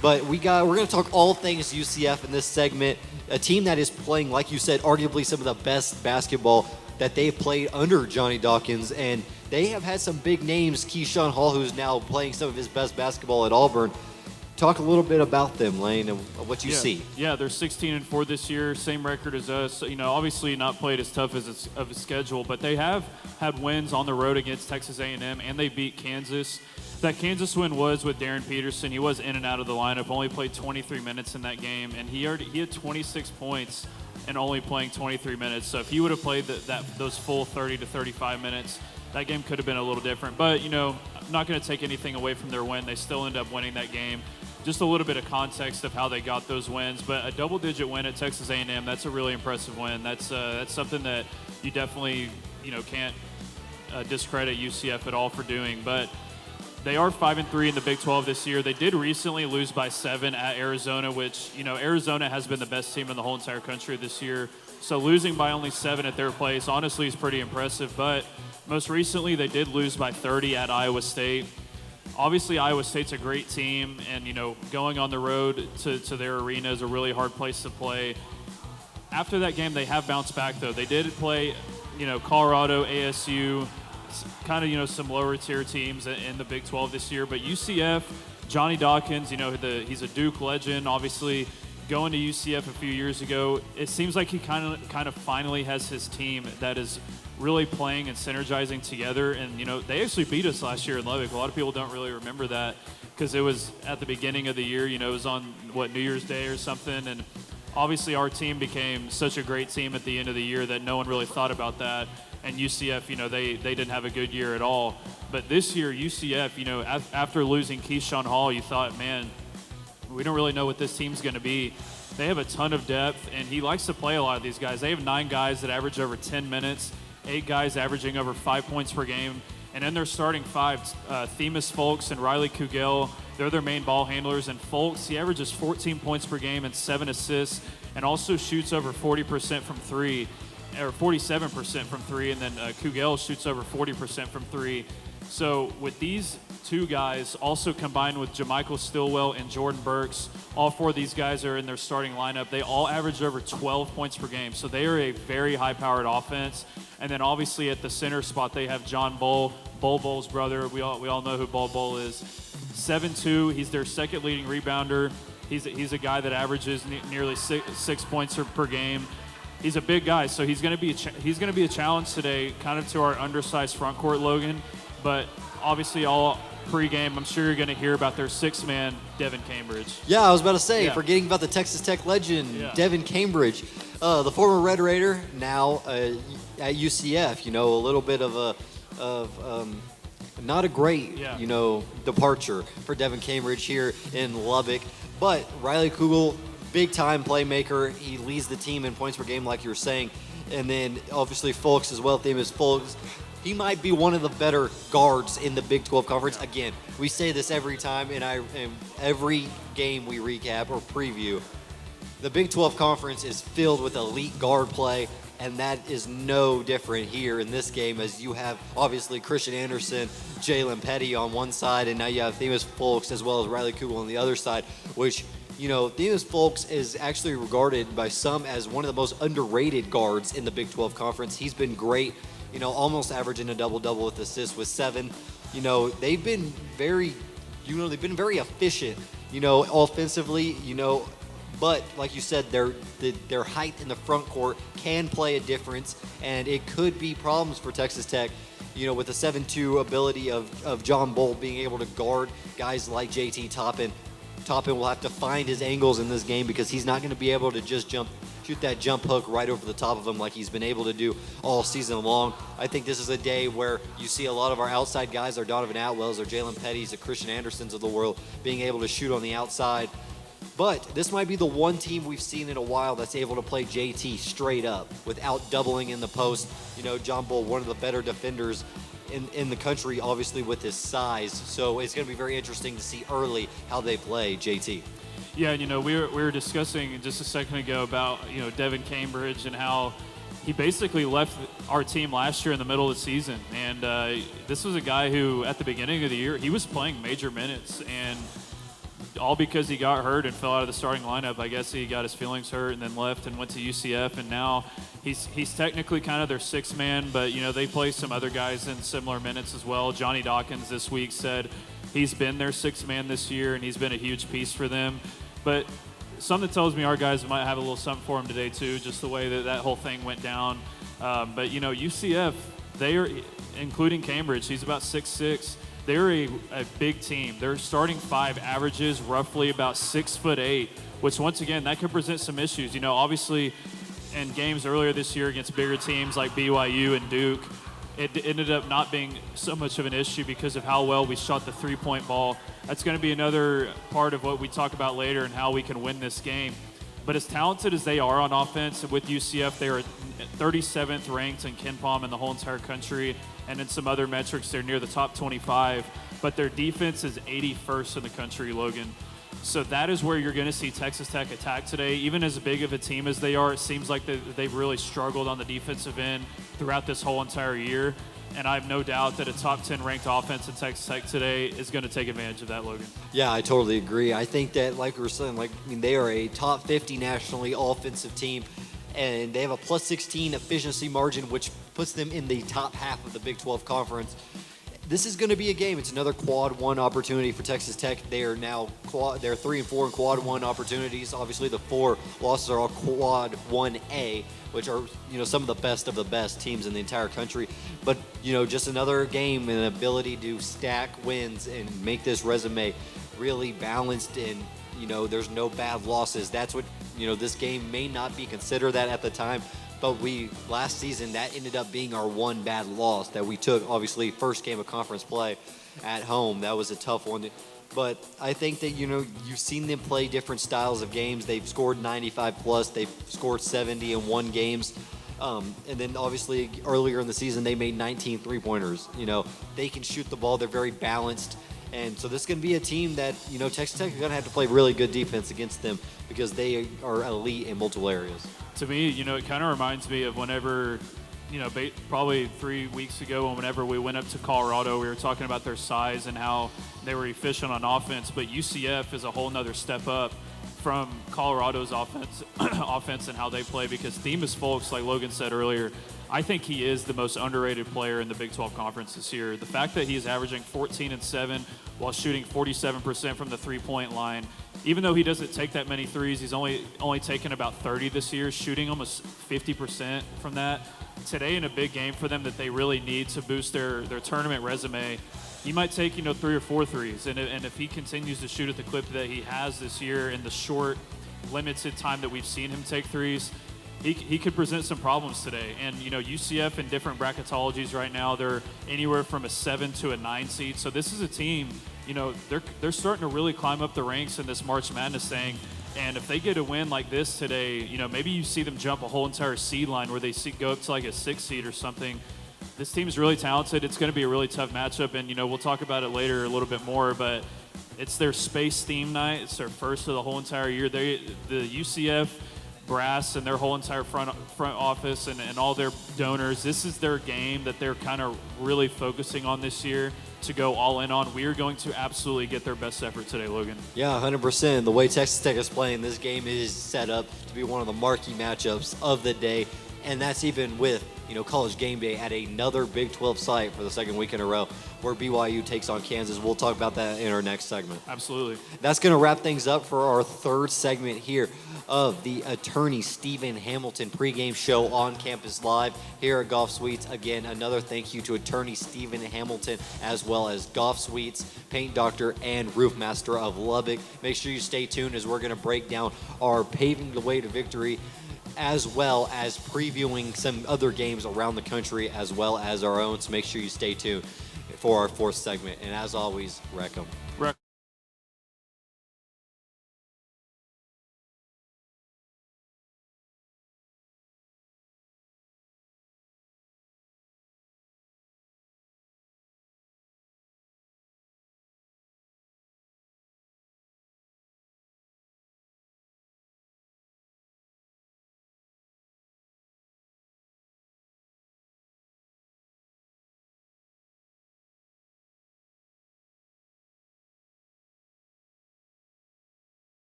But we're going to talk all things UCF in this segment. A team that is playing, like you said, arguably some of the best basketball that they've played under Johnny Dawkins. And they have had some big names. Keyshawn Hall, who's now playing some of his best basketball at Auburn. Talk a little bit about them, Lane, and what you see. Yeah, they're 16-4 this year, same record as us. You know, obviously not played as tough as of a schedule, but they have had wins on the road against Texas A&M, and they beat Kansas. That Kansas win was with Darren Peterson. He was in and out of the lineup, only played 23 minutes in that game, and he had 26 points and only playing 23 minutes. So if he would have played those full 30 to 35 minutes, that game could have been a little different. But, you know, I'm not going to take anything away from their win. They still end up winning that game. Just a little bit of context of how they got those wins, but a double-digit win at Texas A&M, that's a really impressive win. That's something that you definitely, can't discredit UCF at all for doing. But they are 5-3 in the Big 12 this year. They did recently lose by 7 at Arizona, which, Arizona has been the best team in the whole entire country this year. So losing by only 7 at their place, honestly, is pretty impressive. But most recently, they did lose by 30 at Iowa State. Obviously, Iowa State's a great team, and, going on the road to their arena is a really hard place to play. After that game, they have bounced back, though. They did play, Colorado, ASU, kind of, some lower-tier teams in the Big 12 this year. But UCF, Johnny Dawkins, he's a Duke legend, obviously. Going to UCF a few years ago, it seems like he kind of finally has his team that is really playing and synergizing together. And, they actually beat us last year in Lubbock. A lot of people don't really remember that because it was at the beginning of the year. It was on, New Year's Day or something. And obviously our team became such a great team at the end of the year that no one really thought about that. And UCF, they didn't have a good year at all. But this year, UCF, after losing Keyshawn Hall, you thought, man, we don't really know what this team's going to be. They have a ton of depth, and he likes to play a lot of these guys. They have 9 guys that average over 10 minutes, 8 guys averaging over 5 points per game. And then they're starting 5, Themis Folks and Riley Kugel. They're their main ball handlers. And Folks, he averages 14 points per game and 7 assists, and also shoots over 40% from 3, or 47% from 3. And then Kugel shoots over 40% from 3. So with these 2 guys, also combined with Jamichael Stillwell and Jordan Burks, all 4 of these guys are in their starting lineup. They all average over 12 points per game. So they are a very high-powered offense. And then obviously at the center spot, they have John Bull, Bull's brother. We all know who Bull is. 7'2", he's their second leading rebounder. He's a guy that averages nearly 6 points per game. He's a big guy, so he's going to be a challenge today, kind of to our undersized front court Logan. But obviously, all pregame, I'm sure you're going to hear about their 6-man, Devin Cambridge. Yeah, I was about to say, forgetting about the Texas Tech legend, Devin Cambridge, the former Red Raider, now at UCF. A little bit of not a great, departure for Devin Cambridge here in Lubbock. But Riley Kugel, big-time playmaker. He leads the team in points per game, like you were saying. And then, obviously, Folks as well. Themis Folks. He might be one of the better guards in the Big 12 Conference. Again, we say this every time, and every game we recap or preview. The Big 12 Conference is filled with elite guard play, and that is no different here in this game, as you have, obviously, Christian Anderson, Jalen Petty on one side, and now you have Themis Folks as well as Riley Kugel on the other side, which, Themis Folks is actually regarded by some as one of the most underrated guards in the Big 12 Conference. He's been great. Almost averaging a double-double with assists with 7. They've been very, very efficient, offensively, but like you said, their height in the front court can play a difference, and it could be problems for Texas Tech, with the 7'2" ability of John Bull being able to guard guys like JT Toppin. Toppin will have to find his angles in this game because he's not going to be able to just jump shoot that jump hook right over the top of him like he's been able to do all season long. I think this is a day where you see a lot of our outside guys, our Donovan Atwells, our Jalen Petty's, the Christian Andersons of the world, being able to shoot on the outside. But this might be the one team we've seen in a while that's able to play JT straight up without doubling in the post. You know, John Bull, one of the better defenders in the country, obviously with his size. So it's going to be very interesting to see early how they play JT. Yeah, you know, we were discussing just a second ago about, you know, Devin Cambridge and how he basically left our team last year in the middle of the season. And this was a guy who, at the beginning of the year, he was playing major minutes, and all because he got hurt and fell out of the starting lineup. I guess he got his feelings hurt and then left and went to UCF, and now he's technically kind of their sixth man, but, you know, they play some other guys in similar minutes as well. Johnny Dawkins this week said he's been their sixth man this year, and he's been a huge piece for them. But something tells me our guys might have a little something for him today too, just the way that whole thing went down. But, you know, UCF, they are, including Cambridge, he's about 6'6". They're a big team. Their starting five averages roughly about 6'8", which once again, that could present some issues. You know, obviously in games earlier this year against bigger teams like BYU and Duke, it ended up not being so much of an issue because of how well we shot the three-point ball. That's going to be another part of what we talk about later and how we can win this game. But as talented as they are on offense with UCF, they are 37th ranked in KenPom in the whole entire country, and in some other metrics, they're near the top 25. But their defense is 81st in the country, Logan. So that is where you're going to see Texas Tech attack today. Even as big of a team as they are, it seems like they've really struggled on the defensive end throughout this whole entire year. And I have no doubt that a top 10 ranked offense in Texas Tech today is going to take advantage of that, Logan. Yeah, I totally agree. I think that, like we were saying, they are a top 50 nationally offensive team, and they have a plus 16 efficiency margin, which puts them in the top half of the Big 12 conference. This is going to be a game. It's another quad one opportunity for Texas Tech. They are now they're 3-4 in quad one opportunities. Obviously, the 4 losses are all quad 1A, which are, you know, some of the best teams in the entire country. But, you know, just another game and an ability to stack wins and make this resume really balanced, and, you know, there's no bad losses. That's what, you know, this game may not be considered that at the time. But last season, that ended up being our one bad loss that we took. Obviously, first game of conference play at home. That was a tough one. But I think that, you know, you've seen them play different styles of games. They've scored 95 plus. They've scored 70 in one games. And then obviously earlier in the season, they made 19 three-pointers. You know, they can shoot the ball. They're very balanced. And so this is going to be a team that, you know, Texas Tech is going to have to play really good defense against them because they are elite in multiple areas. To me, you know, it kind of reminds me of whenever, you know, probably 3 weeks ago, whenever we went up to Colorado, we were talking about their size and how they were efficient on offense. But UCF is a whole nother step up from Colorado's offense and how they play, because Themis Folks, like Logan said earlier, I think he is the most underrated player in the Big 12 Conference this year. The fact that he is averaging 14 and 7 while shooting 47% from the three-point line, even though he doesn't take that many threes, he's only taken about 30 this year, shooting almost 50% from that. Today in a big game for them that they really need to boost their tournament resume, he might take, you know, 3 or 4 threes. And if he continues to shoot at the clip that he has this year in the short, limited time that we've seen him take threes, he could present some problems today. And, you know, UCF in different bracketologies right now, they're anywhere from a 7 to a 9 seed. So this is a team, you know, they're starting to really climb up the ranks in this March Madness thing. And if they get a win like this today, you know, maybe you see them jump a whole entire seed line where they go up to like a 6 seed or something. This team is really talented. It's going to be a really tough matchup. And, you know, we'll talk about it later a little bit more, but it's their space theme night. It's their first of the whole entire year. The UCF brass and their whole entire front office and all their donors, this is their game that they're kind of really focusing on this year to go all in on. We are going to absolutely get their best effort today, Logan. Yeah, 100%. The way Texas Tech is playing, this game is set up to be one of the marquee matchups of the day, and that's even with, you know, College Game Day at another Big 12 site for the second week in a row where BYU takes on Kansas. We'll talk about that in our next segment. Absolutely. That's going to wrap things up for our third segment here of the Attorney Stephen Hamilton pregame show on Campus Live here at GolfSuites. Again, another thank you to Attorney Stephen Hamilton, as well as GolfSuites, Paint Doctor, and Roof Master of Lubbock. Make sure you stay tuned as we're going to break down our Paving the Way to Victory as well as previewing some other games around the country as well as our own. So make sure you stay tuned for our fourth segment. And as always, wreck 'em.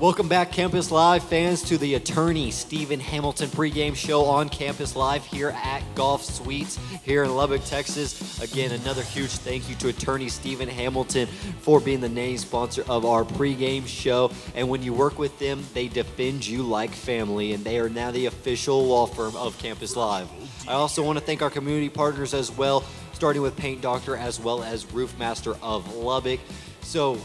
Welcome back, Campus Live fans, to the Attorney Stephen Hamilton pregame show on Campus Live here at GolfSuites here in Lubbock, Texas. Again, another huge thank you to Attorney Stephen Hamilton for being the name sponsor of our pregame show. And when you work with them, they defend you like family, and they are now the official law firm of Campus Live. I also want to thank our community partners as well, starting with Paint Doctor as well as Roof Master of Lubbock. So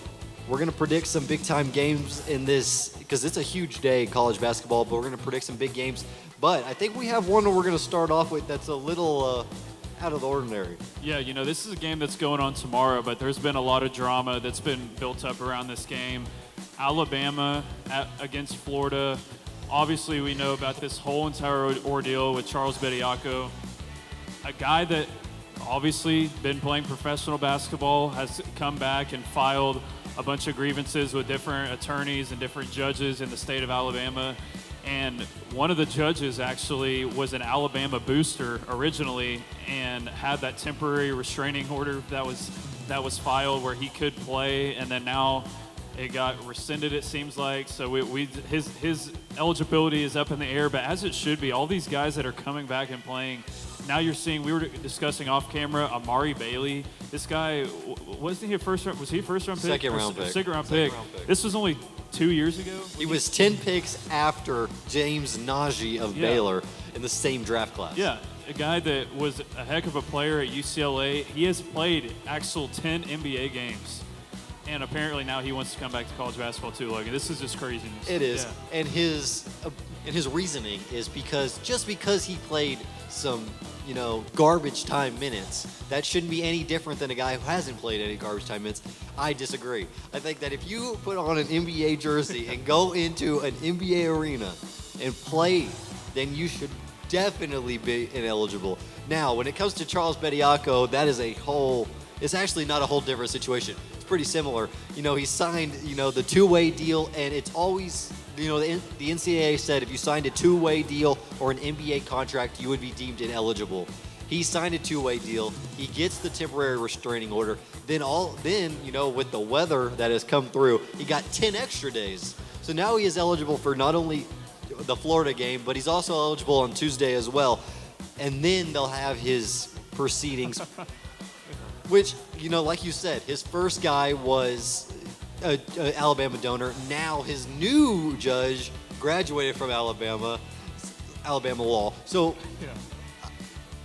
we're going to predict some big-time games in this because it's a huge day in college basketball, but we're going to predict some big games. But I think we have one that we're going to start off with that's a little out of the ordinary. Yeah, this is a game that's going on tomorrow, but there's been a lot of drama that's been built up around this game. Alabama against Florida. Obviously, we know about this whole entire ordeal with Charles Bediako, a guy that obviously been playing professional basketball, has come back and filed a bunch of grievances with different attorneys and different judges in the state of Alabama. And one of the judges actually was an Alabama booster originally and had that temporary restraining order that was filed where he could play, and then now it got rescinded, it seems like. So his eligibility is up in the air, but as it should be. All these guys that are coming back and playing, now you're seeing, we were discussing off camera, Amari Bailey. This guy, wasn't he a first round? Was he a first round pick? Second round pick. Second round pick. This was only 2 years ago. He was 10 picks after James Najee of Baylor in the same draft class. Yeah, a guy that was a heck of a player at UCLA. He has played actual 10 NBA games. And apparently now he wants to come back to college basketball too, Logan. This is just craziness. It is. Yeah. And his reasoning is because just because he played some, garbage time minutes, that shouldn't be any different than a guy who hasn't played any garbage time minutes. I disagree. I think that if you put on an NBA jersey and go into an NBA arena and play, then you should definitely be ineligible. Now, when it comes to Charles Bediako, that is it's actually not a whole different situation. It's pretty similar. He signed, the two-way deal, and it's always, the NCAA said if you signed a two-way deal or an NBA contract, you would be deemed ineligible. He signed a two-way deal. He gets the temporary restraining order. Then with the weather that has come through, he got 10 extra days. So now he is eligible for not only the Florida game, but he's also eligible on Tuesday as well. And then they'll have his proceedings. Which, like you said, his first guy was an Alabama donor. Now his new judge graduated from Alabama law. So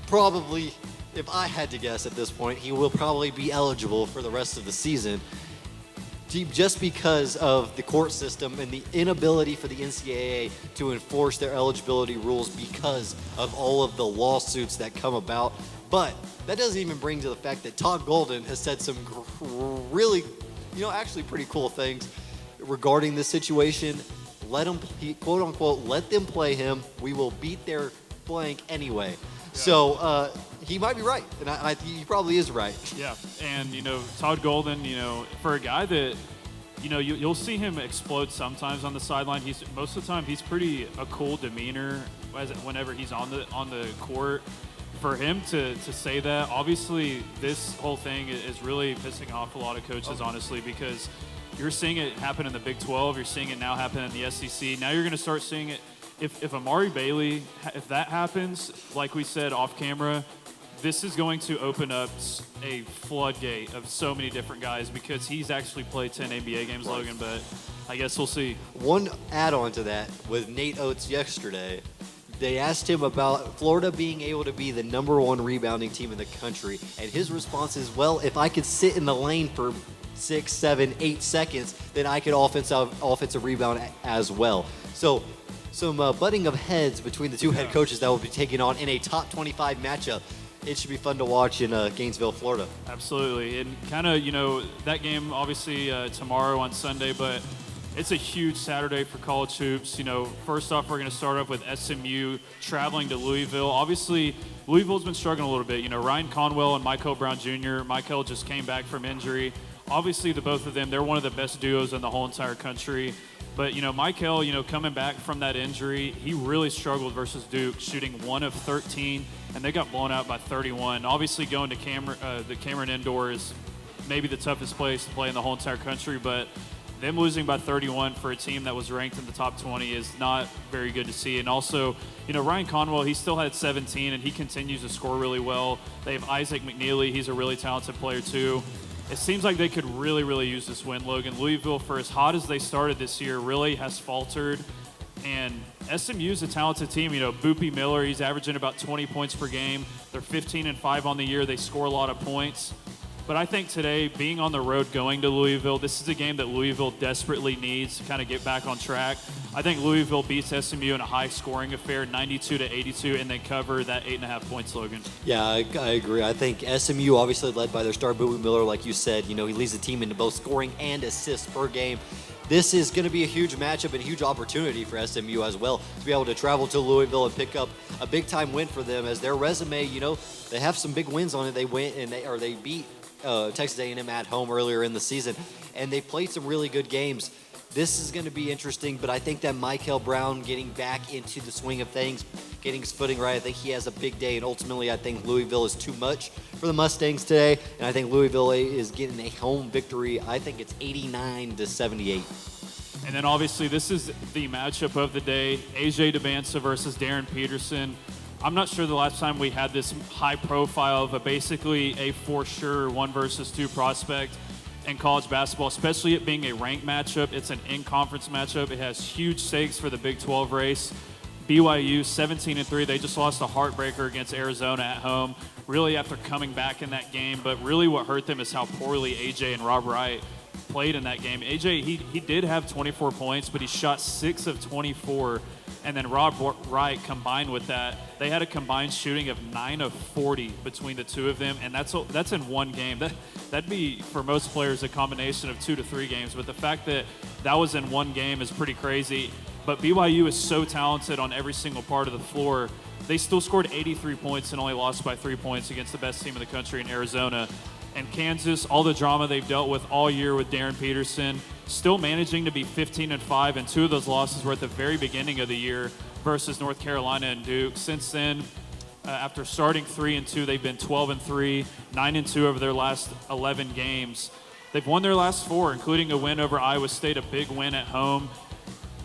probably, if I had to guess at this point, he will probably be eligible for the rest of the season just because of the court system and the inability for the NCAA to enforce their eligibility rules because of all of the lawsuits that come about. But that doesn't even bring to the fact that Todd Golden has said some really, actually pretty cool things regarding this situation. Let him, quote unquote, let them play him. We will beat their blank anyway. Yeah. So he might be right, and he probably is right. Yeah, and Todd Golden, for a guy that, you'll see him explode sometimes on the sideline. Most of the time he's pretty a cool demeanor whenever he's on the court. For him to say that, obviously this whole thing is really pissing off a lot of coaches, honestly, because you're seeing it happen in the Big 12. You're seeing it now happen in the SEC. Now you're going to start seeing it. If Amari Bailey, if that happens, like we said off camera, this is going to open up a floodgate of so many different guys because he's actually played 10 NBA games, right. Logan, but I guess we'll see. One add-on to that with Nate Oates yesterday. They asked him about Florida being able to be the #1 rebounding team in the country, and his response is, well, if I could sit in the lane for 6, 7, 8 seconds, then I could offensive rebound as well. So some butting of heads between the two head coaches that will be taking on in a top 25 matchup. It should be fun to watch in Gainesville, Florida. Absolutely, and kind of, that game obviously tomorrow on Sunday, but it's a huge Saturday for college hoops. First off, we're going to start off with SMU traveling to Louisville. Obviously, Louisville's been struggling a little bit. Ryan Conwell and Michael Brown Jr. Michael just came back from injury. Obviously, the both of them, they're one of the best duos in the whole entire country. But, Michael, coming back from that injury, he really struggled versus Duke, shooting 1 of 13, and they got blown out by 31. Obviously, going to the Cameron Indoor is maybe the toughest place to play in the whole entire country, but them losing by 31 for a team that was ranked in the top 20 is not very good to see. And also, Ryan Conwell, he still had 17, and he continues to score really well. They have Isaac McNeely. He's a really talented player, too. It seems like they could really, really use this win, Logan. Louisville, for as hot as they started this year, really has faltered. And SMU is a talented team. Boopy Miller, he's averaging about 20 points per game. They're 15-5 on the year. They score a lot of points. But I think today, being on the road going to Louisville, this is a game that Louisville desperately needs to kind of get back on track. I think Louisville beats SMU in a high-scoring affair, 92-82, and they cover that 8.5 points, Logan. Yeah, I agree. I think SMU, obviously led by their star, Bowie Miller, like you said, he leads the team into both scoring and assists per game. This is going to be a huge matchup and a huge opportunity for SMU as well to be able to travel to Louisville and pick up a big-time win for them, as their resume, they have some big wins on it. They went and they beat Texas A&M at home earlier in the season, and they played some really good games. This is going to be interesting, but I think that Michael Brown getting back into the swing of things, getting his footing right, I think he has a big day, and ultimately I think Louisville is too much for the Mustangs today, and I think Louisville is getting a home victory. I think it's 89-78. And then obviously this is the matchup of the day, AJ DeBansa versus Darren Peterson. I'm not sure the last time we had this high profile of basically a for sure 1 versus 2 prospect in college basketball, especially it being a ranked matchup. It's an in-conference matchup. It has huge stakes for the Big 12 race. BYU 17-3. They just lost a heartbreaker against Arizona at home, really after coming back in that game. But really what hurt them is how poorly AJ and Rob Wright played in that game. AJ, he did have 24 points, but he shot 6 of 24. And then Rob Wright combined with that, they had a combined shooting of 9 of 40 between the two of them, and that's in one game. That'd be, for most players, a combination of 2 to 3 games, but the fact that that was in one game is pretty crazy. But BYU is so talented on every single part of the floor. They still scored 83 points and only lost by 3 points against the best team in the country in Arizona. And Kansas, all the drama they've dealt with all year with Darren Peterson, still managing to be 15-5, and 2 of those losses were at the very beginning of the year versus North Carolina and Duke. Since then, after starting 3-2, they've been 12-3, 9-2 over their last 11 games. They've won their last 4, including a win over Iowa State, a big win at home.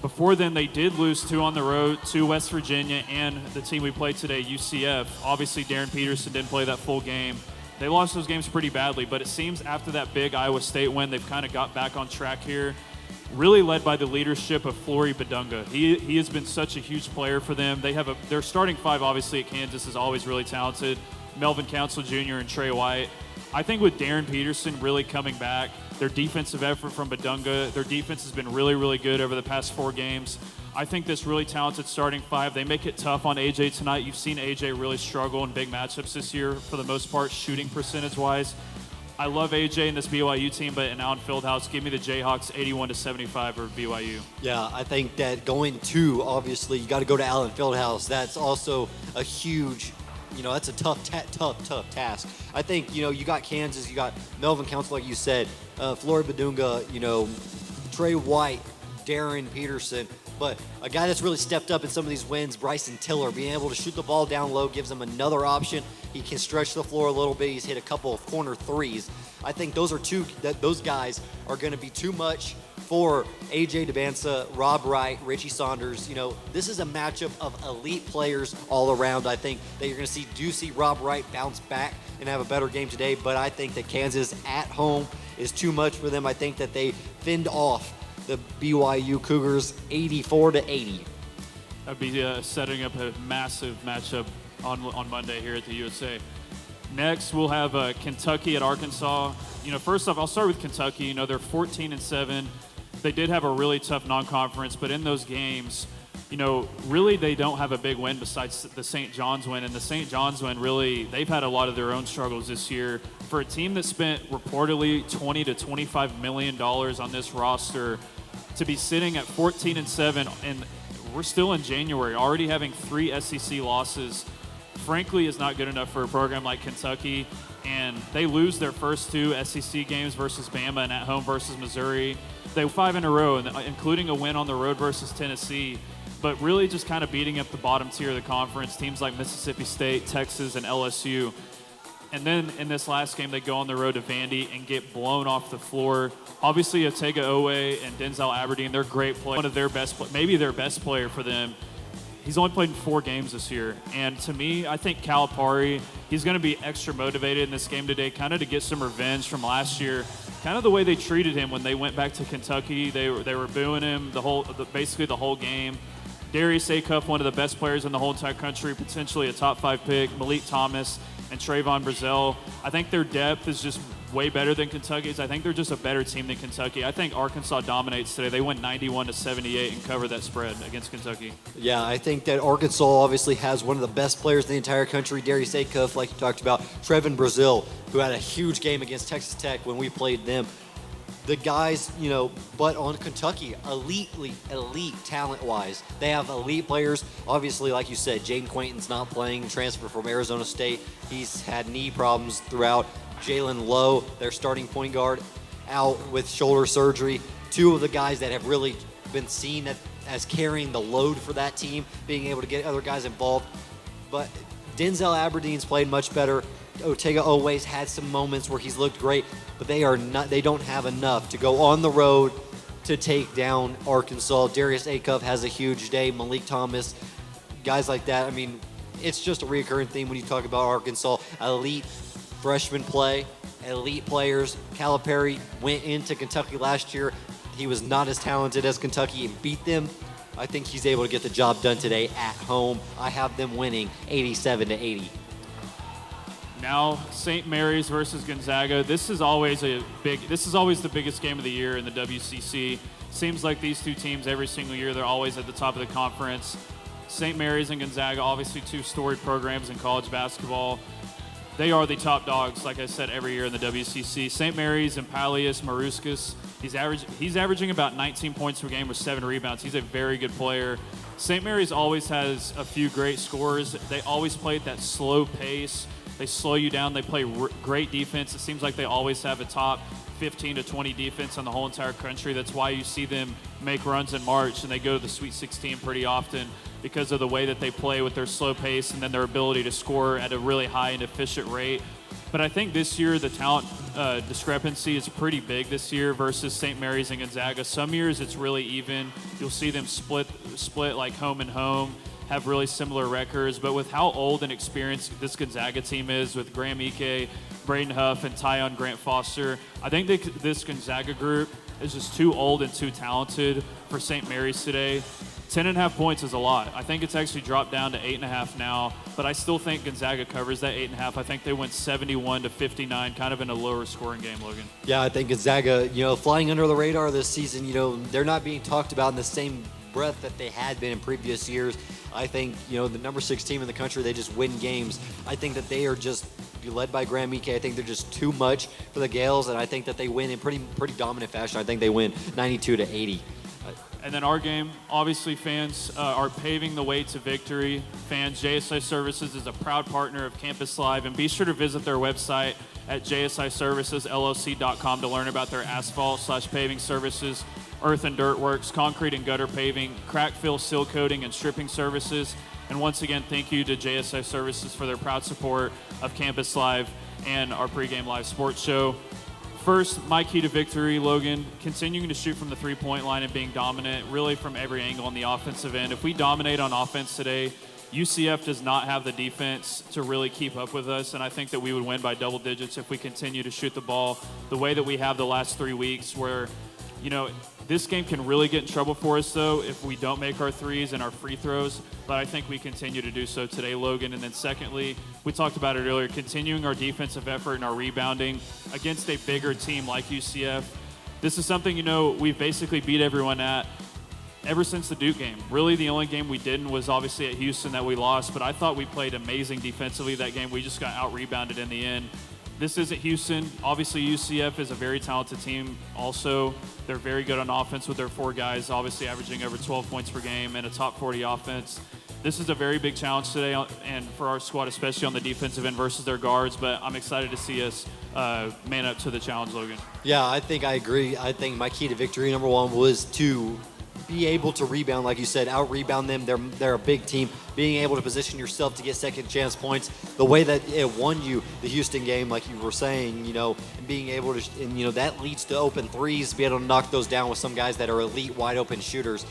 Before then, they did lose 2 on the road to West Virginia and the team we played today, UCF. Obviously, Darren Peterson didn't play that full game. They lost those games pretty badly, but it seems after that big Iowa State win, they've kind of got back on track here, really led by the leadership of Flory Badunga. He has been such a huge player for them. They have their starting 5, obviously, at Kansas is always really talented. Melvin Council Jr. and Trey White. I think with Darren Peterson really coming back, their defensive effort from Badunga, their defense has been really, really good over the past 4 games. I think this really talented starting 5, they make it tough on AJ tonight. You've seen AJ really struggle in big matchups this year, for the most part, shooting percentage-wise. I love AJ and this BYU team, but in Allen Fieldhouse, give me the Jayhawks 81-75 for BYU. Yeah, I think that going to, obviously, you got to go to Allen Fieldhouse. That's also a huge, that's a tough task. I think, you got Kansas, you got Melvin Council, like you said, Flory Badunga, Trey White, Darren Peterson. But a guy that's really stepped up in some of these wins, Bryson Tiller, being able to shoot the ball down low gives him another option. He can stretch the floor a little bit. He's hit a couple of corner threes. I think those guys are going to be too much for AJ DeBansa, Rob Wright, Richie Saunders. This is a matchup of elite players all around. I think that you're going to see Rob Wright bounce back and have a better game today. But I think that Kansas at home is too much for them. I think that they fend off the BYU Cougars 84-80. That'd be setting up a massive matchup on Monday here at the USA. Next, we'll have Kentucky at Arkansas. First off, I'll start with Kentucky. They're 14-7. They did have a really tough non-conference, but in those games, really they don't have a big win besides the St. John's win. And the St. John's win, really, they've had a lot of their own struggles this year. For a team that spent reportedly $20 to $25 million on this roster, to be sitting at 14-7, and we're still in January, already having 3 SEC losses, frankly is not good enough for a program like Kentucky. And they lose their first 2 SEC games versus Bama and at home versus Missouri. They were 5 in a row, including a win on the road versus Tennessee, but really just kind of beating up the bottom tier of the conference, teams like Mississippi State, Texas, and LSU. And then in this last game, they go on the road to Vandy and get blown off the floor. Obviously, Otega Owe and Denzel Aberdeen, they're great players. One of their best, maybe their best player for them. He's only played in 4 games this year. And to me, I think Calipari, he's going to be extra motivated in this game today, kind of to get some revenge from last year. Kind of the way they treated him when they went back to Kentucky. They were booing him basically the whole game. Darius Acuff, one of the best players in the whole entire country, potentially a top 5 pick. Malik Thomas and Trayvon Brazell. I think their depth is just way better than Kentucky's. I think they're just a better team than Kentucky. I think Arkansas dominates today. They win 91-78 and cover that spread against Kentucky. Yeah, I think that Arkansas obviously has one of the best players in the entire country, Darius Acuff, like you talked about, Trevin Brazell, who had a huge game against Texas Tech when we played them. The guys, but on Kentucky, elite talent-wise. They have elite players. Obviously, like you said, Jaden Quainton's not playing, transfer from Arizona State. He's had knee problems throughout. Jalen Lowe, their starting point guard, out with shoulder surgery. 2 of the guys that have really been seen as carrying the load for that team, being able to get other guys involved. But Denzel Aberdeen's played much better. Otega Owe's had some moments where he's looked great, but they don't have enough to go on the road to take down Arkansas. Darius Acuff has a huge day. Malik Thomas, guys like that. I mean, it's just a recurring theme when you talk about Arkansas. Elite freshman play, elite players. Calipari went into Kentucky last year. He was not as talented as Kentucky and beat them. I think he's able to get the job done today at home. I have them winning 87-80. Now, St. Mary's versus Gonzaga. This is always the biggest game of the year in the WCC. Seems like these 2 teams every single year, they're always at the top of the conference. St. Mary's and Gonzaga, obviously 2 storied programs in college basketball. They are the top dogs, like I said, every year in the WCC. St. Mary's and Palius Marouskas, he's averaging about 19 points per game with 7 rebounds. He's a very good player. St. Mary's always has a few great scorers. They always play at that slow pace. They slow you down. They play great defense. It seems like they always have a top 15 to 20 defense in the whole entire country. That's why you see them make runs in March, and they go to the Sweet 16 pretty often because of the way that they play with their slow pace and then their ability to score at a really high and efficient rate. But I think this year the talent discrepancy is pretty big this year versus St. Mary's and Gonzaga. Some years it's really even. You'll see them split like home and home, have really similar records, but with how old and experienced this Gonzaga team is with Graham Ike, Braden Huff, and Tyon Grant Foster, I think this Gonzaga group is just too old and too talented for St. Mary's today. 10.5 points is a lot. I think it's actually dropped down to 8.5 now, but I still think Gonzaga covers that 8.5. I think they went 71-59, kind of in a lower scoring game, Logan. Yeah, I think Gonzaga, flying under the radar this season, they're not being talked about in the same breath that they had been in previous years. I think, the number 6 team in the country, they just win games. I think that they are just led by Graham Ike. I think they're just too much for the Gales, and I think that they win in pretty dominant fashion. I think they win 92-80. And then our game, obviously fans are paving the way to victory. Fans, JSI Services is a proud partner of Campus Live, and be sure to visit their website at jsiservicesllc.com to learn about their asphalt/paving services, earth and dirt works, concrete and gutter paving, crack fill, seal coating, and stripping services. And once again, thank you to JSI Services for their proud support of Campus Live and our pregame live sports show. First, my key to victory, Logan, continuing to shoot from the three-point line and being dominant really from every angle on the offensive end. If we dominate on offense today, UCF does not have the defense to really keep up with us, and I think that we would win by double digits if we continue to shoot the ball the way that we have the last 3 weeks where, this game can really get in trouble for us, though, if we don't make our threes and our free throws. But I think we continue to do so today, Logan. And then secondly, we talked about it earlier, continuing our defensive effort and our rebounding against a bigger team like UCF. This is something, we've basically beat everyone at ever since the Duke game. Really, the only game we didn't was obviously at Houston that we lost. But I thought we played amazing defensively that game. We just got out-rebounded in the end. This isn't Houston. Obviously, UCF is a very talented team also. They're very good on offense with their 4 guys, obviously averaging over 12 points per game and a top 40 offense. This is a very big challenge today, and for our squad, especially on the defensive end versus their guards, but I'm excited to see us man up to the challenge, Logan. Yeah, I think I agree. I think my key to victory, number 1, was to be able to rebound, like you said, out-rebound them. They're a big team. Being able to position yourself to get second chance points, the way that it won you the Houston game, like you were saying, and being able to, and that leads to open threes, be able to knock those down with some guys that are elite, wide-open shooters.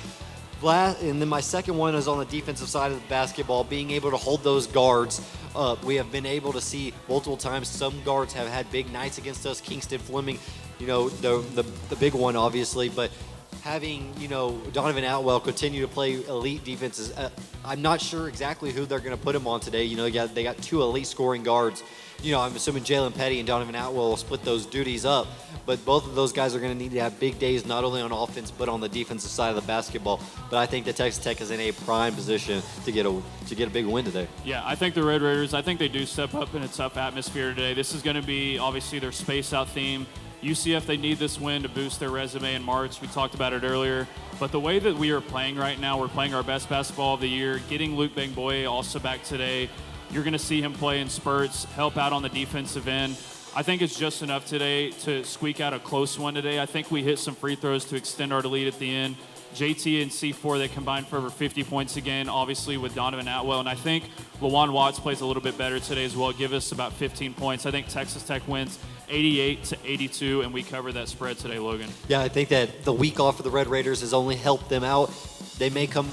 And then my second one is on the defensive side of the basketball, being able to hold those guards up. We have been able to see multiple times some guards have had big nights against us. Kingston Fleming, the big one, obviously, but having, Donovan Atwell continue to play elite defenses. I'm not sure exactly who they're going to put him on today. They got two elite scoring guards. I'm assuming Jalen Petty and Donovan Atwell will split those duties up. But both of those guys are going to need to have big days, not only on offense, but on the defensive side of the basketball. But I think that Texas Tech is in a prime position to get a big win today. Yeah, I think the Red Raiders, I think they do step up in a tough atmosphere today. This is going to be, obviously, their space-out theme. UCF, they need this win to boost their resume in March. We talked about it earlier. But the way that we are playing right now, we're playing our best basketball of the year, getting Luke Bangboye also back today. You're going to see him play in spurts, help out on the defensive end. I think it's just enough today to squeak out a close one today. I think we hit some free throws to extend our lead at the end. JT and C4, they combined for over 50 points again, obviously with Donovan Atwell. And I think Lawan Watts plays a little bit better today as well, give us about 15 points. I think Texas Tech wins 88-82, and we cover that spread today, Logan. Yeah, I think that the week off for the Red Raiders has only helped them out.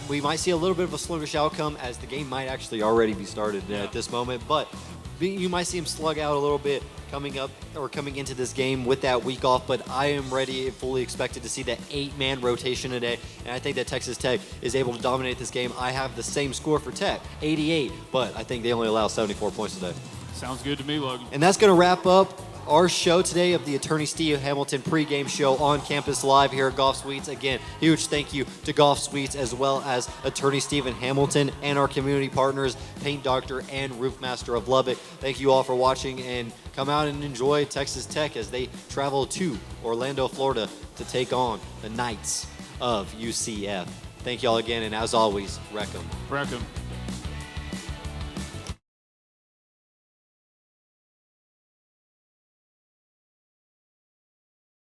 We might see a little bit of a sluggish outcome, as the game might actually already be started at this moment, but you might see them slug out a little bit coming into this game with that week off. But I am ready and fully expected to see that 8-man rotation today, and I think that Texas Tech is able to dominate this game. I have the same score for Tech, 88, but I think they only allow 74 points today. Sounds good to me, Logan. And that's going to wrap up our show today of the Attorney Steve Hamilton pregame show on campus live here at GolfSuites. Again, huge thank you to GolfSuites, as well as Attorney Stephen Hamilton and our community partners, Paint Doctor and Roof Master of Lubbock. Thank you all for watching, and come out and enjoy Texas Tech as they travel to Orlando, Florida to take on the Knights of UCF. Thank you all again, and as always, wreck 'em. Wreck 'em.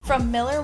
From Miller